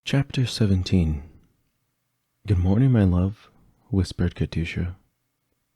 Chapter 17. "Good morning, my love," whispered Katyusha.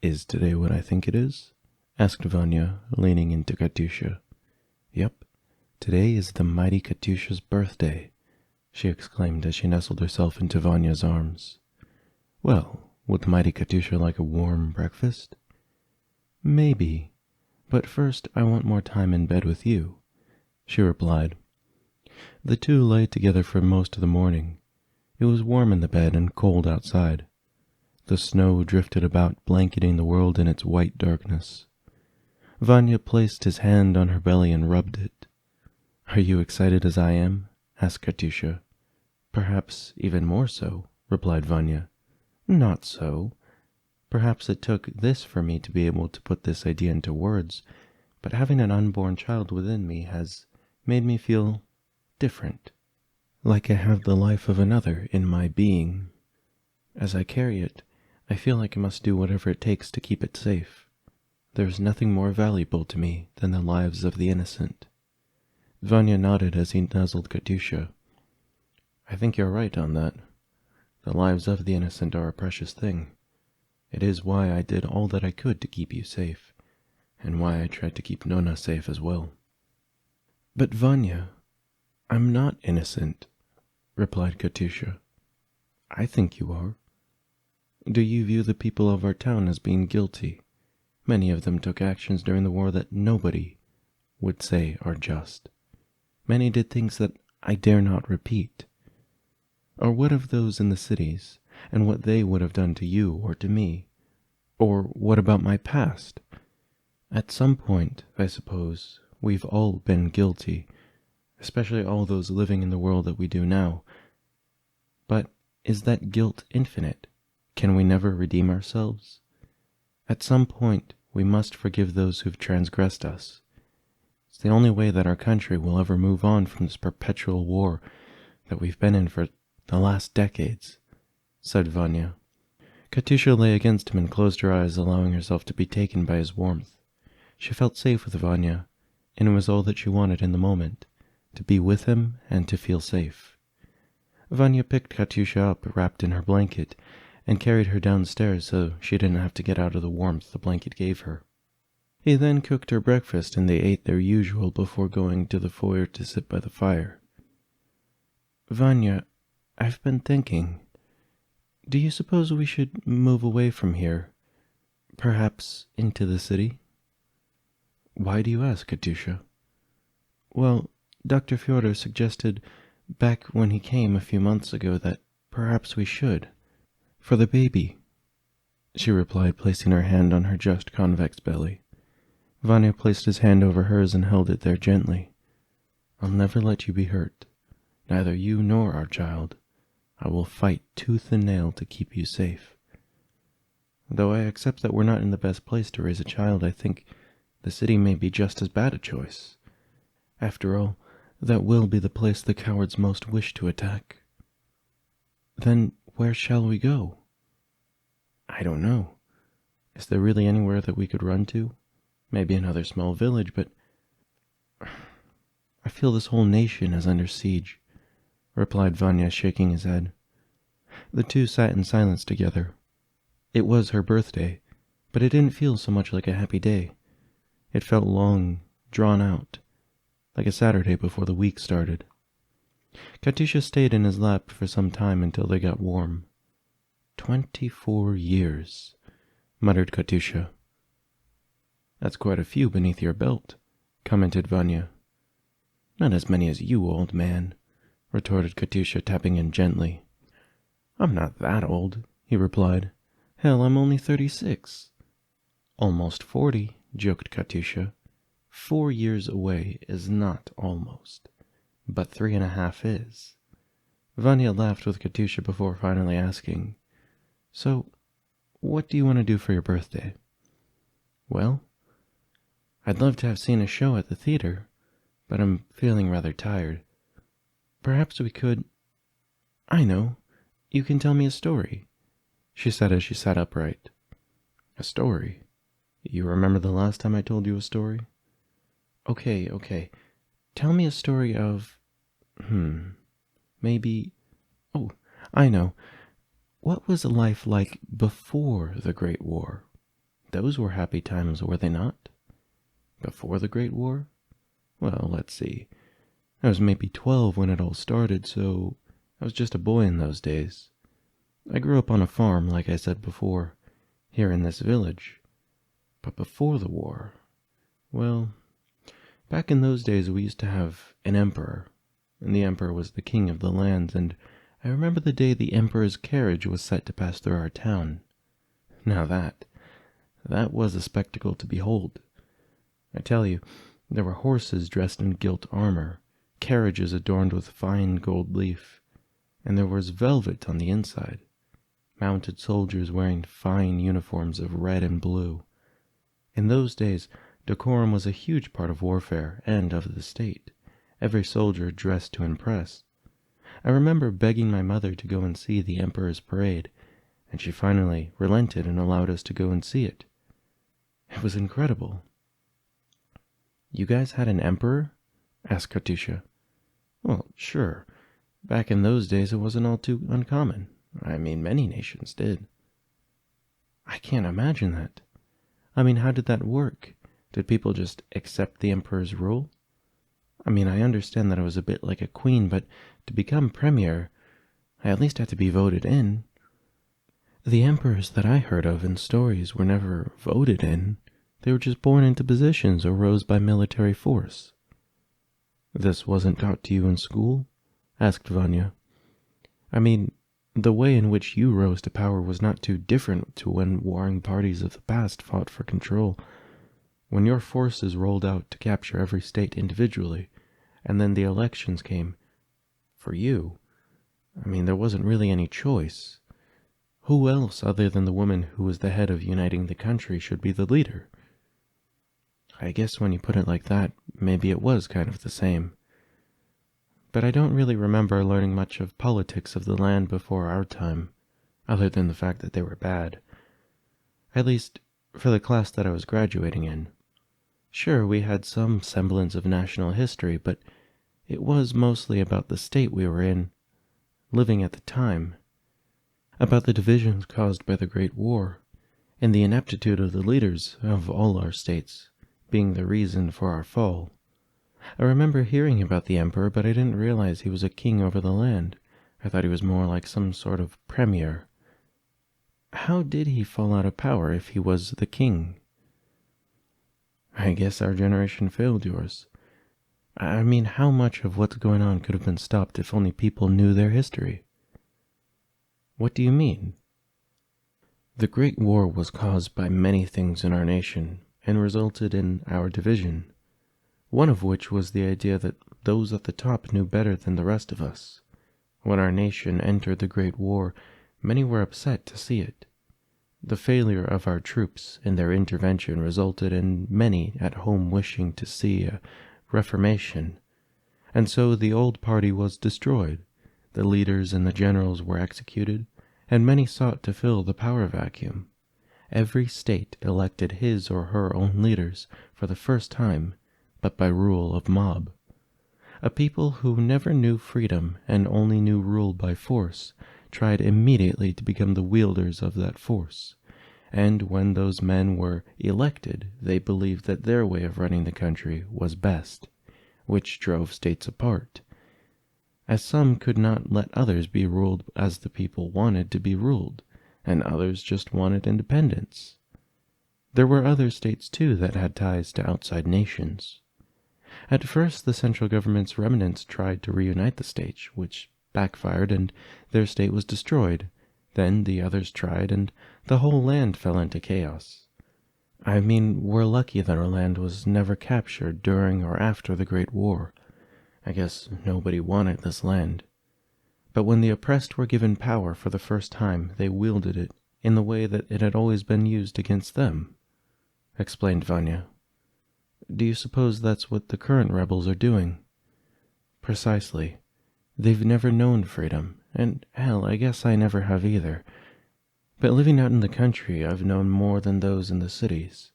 "Is today what I think it is?" asked Vanya, leaning into Katyusha. "Yep, today is the mighty Katyusha's birthday," she exclaimed as she nestled herself into Vanya's arms. "Well, would mighty Katyusha like a warm breakfast?" "Maybe, but first I want more time in bed with you," she replied. The two lay together for most of the morning. It was warm in the bed and cold outside. The snow drifted about, blanketing the world in its white darkness. Vanya placed his hand on her belly and rubbed it. "Are you excited as I am?" asked Katyusha. "Perhaps even more so," replied Vanya. "Not so. Perhaps it took this for me to be able to put this idea into words, but having an unborn child within me has made me feel different, like I have the life of another in my being. As I carry it, I feel like I must do whatever it takes to keep it safe. There is nothing more valuable to me than the lives of the innocent." Vanya nodded as he nuzzled Katyusha. "I think you're right on that. The lives of the innocent are a precious thing. It is why I did all that I could to keep you safe, and why I tried to keep Nona safe as well." "But Vanya, I'm not innocent," replied Katyusha. "I think you are. Do you view the people of our town as being guilty? Many of them took actions during the war that nobody would say are just. Many did things that I dare not repeat. Or what of those in the cities, and what they would have done to you or to me? Or what about my past? At some point, I suppose, we've all been guilty, especially all those living in the world that we do now. But is that guilt infinite? Can we never redeem ourselves? At some point, we must forgive those who've transgressed us. It's the only way that our country will ever move on from this perpetual war that we've been in for the last decades," said Vanya. Katyusha lay against him and closed her eyes, allowing herself to be taken by his warmth. She felt safe with Vanya, and it was all that she wanted in the moment, to be with him and to feel safe. Vanya picked Katyusha up, wrapped in her blanket, and carried her downstairs so she didn't have to get out of the warmth the blanket gave her. He then cooked her breakfast and they ate their usual before going to the foyer to sit by the fire. "Vanya, I've been thinking. Do you suppose we should move away from here? Perhaps into the city?" "Why do you ask, Katyusha?" "Well, Dr. Fyodor suggested back when he came a few months ago that perhaps we should. For the baby," she replied, placing her hand on her just convex belly. Vanya placed his hand over hers and held it there gently. "I'll never let you be hurt, neither you nor our child. I will fight tooth and nail to keep you safe. Though I accept that we're not in the best place to raise a child, I think the city may be just as bad a choice. After all, that will be the place the cowards most wish to attack." "Then where shall we go?" "I don't know. Is there really anywhere that we could run to? Maybe another small village, but I feel this whole nation is under siege," replied Vanya, shaking his head. The two sat in silence together. It was her birthday, but it didn't feel so much like a happy day. It felt long, drawn out, like a Saturday before the week started. Katyusha stayed in his lap for some time until they got warm. 24 years, muttered Katyusha. "That's quite a few beneath your belt," commented Vanya. "Not as many as you, old man," retorted Katyusha, tapping him gently. "I'm not that old," he replied. "Hell, I'm only 36. "Almost 40, joked Katyusha. 4 years away is not almost, but 3.5 is. Vanya laughed with Katyusha before finally asking, "So, what do you want to do for your birthday?" "Well, I'd love to have seen a show at the theater, but I'm feeling rather tired. Perhaps we could... I know, you can tell me a story," she said as she sat upright. "A story? You remember the last time I told you a story?" Okay. Tell me a story of... maybe I know. What was life like before the Great War? Those were happy times, were they not? Before the Great War? Well, let's see. I was maybe 12 when it all started, so I was just a boy in those days. I grew up on a farm, like I said before, here in this village. But before the war, well, back in those days we used to have an emperor, and the emperor was the king of the lands, and I remember the day the emperor's carriage was set to pass through our town. Now that was a spectacle to behold. I tell you, there were horses dressed in gilt armor, carriages adorned with fine gold leaf, and there was velvet on the inside, mounted soldiers wearing fine uniforms of red and blue. In those days, decorum was a huge part of warfare and of the state. Every soldier dressed to impress. I remember begging my mother to go and see the emperor's parade, and she finally relented and allowed us to go and see it. It was incredible. You guys had an emperor? Asked Katyusha. Well, sure. Back in those days it wasn't all too uncommon. I mean, many nations did. I can't imagine that. I mean, how did that work? Did people just accept the emperor's rule? I mean, I understand that I was a bit like a queen, but to become premier, I at least had to be voted in. The emperors that I heard of in stories were never voted in. They were just born into positions or rose by military force. This wasn't taught to you in school? Asked Vanya. I mean, the way in which you rose to power was not too different to when warring parties of the past fought for control. When your forces rolled out to capture every state individually, and then the elections came, for you, I mean, there wasn't really any choice. Who else other than the woman who was the head of uniting the country should be the leader? I guess when you put it like that, maybe it was kind of the same. But I don't really remember learning much of politics of the land before our time, other than the fact that they were bad. At least, for the class that I was graduating in. Sure, we had some semblance of national history, but it was mostly about the state we were in, living at the time, about the divisions caused by the Great War, and the ineptitude of the leaders of all our states being the reason for our fall. I remember hearing about the emperor, but I didn't realize he was a king over the land. I thought he was more like some sort of premier. How did he fall out of power if he was the king? I guess our generation failed yours. I mean, how much of what's going on could have been stopped if only people knew their history? What do you mean? The Great War was caused by many things in our nation and resulted in our division, one of which was the idea that those at the top knew better than the rest of us. When our nation entered the Great War, many were upset to see it. The failure of our troops in their intervention resulted in many at home wishing to see a reformation, and so the old party was destroyed, the leaders and the generals were executed, and many sought to fill the power vacuum. Every state elected his or her own leaders for the first time, but by rule of mob. A people who never knew freedom and only knew rule by force tried immediately to become the wielders of that force, and when those men were elected, they believed that their way of running the country was best, which drove states apart, as some could not let others be ruled as the people wanted to be ruled, and others just wanted independence. There were other states too that had ties to outside nations. At first, the central government's remnants tried to reunite the states, which backfired and their state was destroyed. Then the others tried, and the whole land fell into chaos. I mean, we're lucky that our land was never captured during or after the Great War. I guess nobody wanted this land. But when the oppressed were given power for the first time, they wielded it in the way that it had always been used against them, explained Vanya. Do you suppose that's what the current rebels are doing? Precisely. They've never known freedom, and hell, I guess I never have either. But living out in the country, I've known more than those in the cities.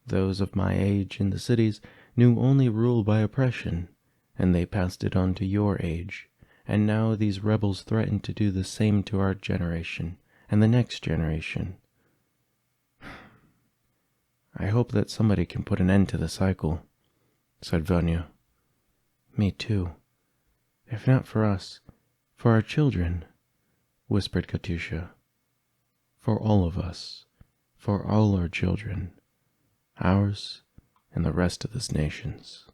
Those of my age in the cities knew only rule by oppression, and they passed it on to your age, And now these rebels threaten to do the same to our generation and the next generation. I hope that somebody can put an end to the cycle, said Vanya. Me too. If not for us, for our children, whispered Katyusha. For all of us, for all our children, ours and the rest of this nation's.